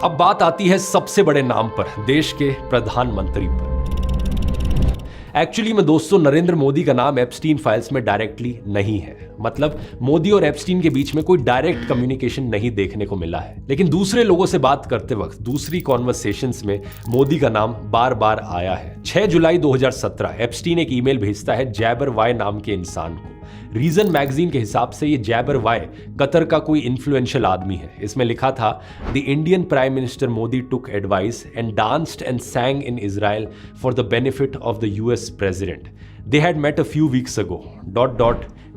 अब बात आती है सबसे बड़े नाम पर, देश के प्रधानमंत्री पर। एक्चुअली में दोस्तों, नरेंद्र मोदी का नाम एप्स्टीन फाइल्स में डायरेक्टली नहीं है। मतलब मोदी और एप्स्टीन के बीच में कोई डायरेक्ट कम्युनिकेशन नहीं देखने को मिला है, लेकिन दूसरे लोगों से बात करते वक्त दूसरी कॉन्वर्सेशंस में मोदी का नाम बार बार आया है। 6 जुलाई 2017 एप्स्टीन एक ईमेल भेजता है जैबर वाई नाम के इंसान को। रीजन मैगजीन के हिसाब से ये जैबर वाई कतर का कोई इन्फ्लुएंशियल आदमी है। इसमें लिखा था, the Indian prime minister Modi took advice and danced and sang in Israel for the benefit of the US president. They had met a few weeks ago. ...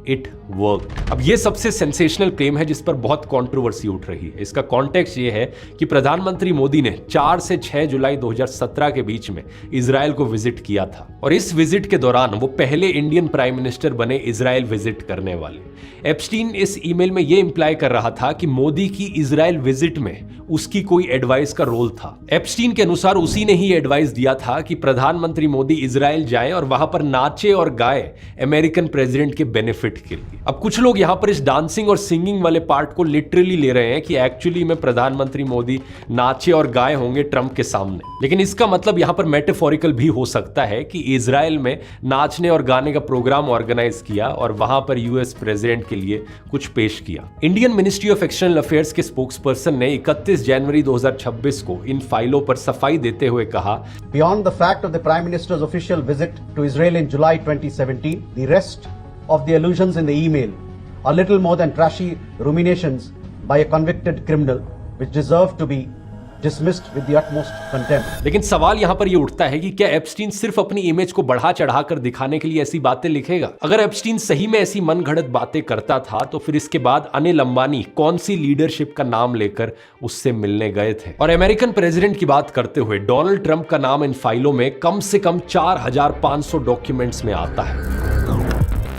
It worked. अब ये सबसे सेंसेशनल क्लेम है जिस पर बहुत कंट्रोवर्सी उठ रही है। इसका कॉन्टेक्स्ट ये है कि प्रधानमंत्री मोदी ने 4 से 6 जुलाई 2017 के बीच में इजराइल को विजिट किया था और इस विजिट के दौरान वो पहले इंडियन प्राइम मिनिस्टर बने इजराइल विजिट करने वाले। एप्स्टीन इस ईमेल में ये इंप्लाई कर रहा था कि मोदी की इजराइल विजिट में उसकी कोई एडवाइस का रोल था। एप्स्टीन के अनुसार उसी ने ही एडवाइस दिया था कि प्रधानमंत्री मोदी इजराइल जाएं और वहां पर नाचे और गाए अमेरिकन प्रेसिडेंट के बेनिफिट के लिए। अब कुछ लोग यहां पर इस डांसिंग और सिंगिंग वाले पार्ट को लिटरली ले रहे हैं कि एक्चुअली में प्रधानमंत्री मोदी नाचे और गाए होंगे ट्रंप के सामने, लेकिन इसका मतलब यहां पर मेटाफोरिकल भी हो सकता है कि इजराइल में नाचने और गाने का प्रोग्राम ऑर्गेनाइज किया और वहां पर यूएस प्रेसिडेंट के लिए कुछ पेश किया। Indian ministry of external affairs के स्पोक्सपर्सन ने 31 जनवरी 2026 को इन फाइलों पर सफाई देते हुए कहा, Beyond the fact of the Prime Minister's official visit to Israel in July 2017, the rest of the allusions in the email are little more than trashy ruminations by a convicted criminal which deserve to be dismissed with the utmost contempt. लेकिन सवाल यहां पर यह उठता है कि क्या Epstein सिर्फ अपनी इमेज को बढ़ा चढ़ाकर दिखाने के लिए ऐसी बातें लिखेगा? अगर एप्स्टीन सही में ऐसी मनगढ़ंत बातें करता था तो फिर इसके बाद अनिल अंबानी कौन सी लीडरशिप का नाम लेकर उससे मिलने गए थे? और अमेरिकन प्रेसिडेंट की बात करते हुए डोनाल्ड ट्रंप का नाम इन फाइलों में कम से कम 4500 डॉक्यूमेंट्स में आता है।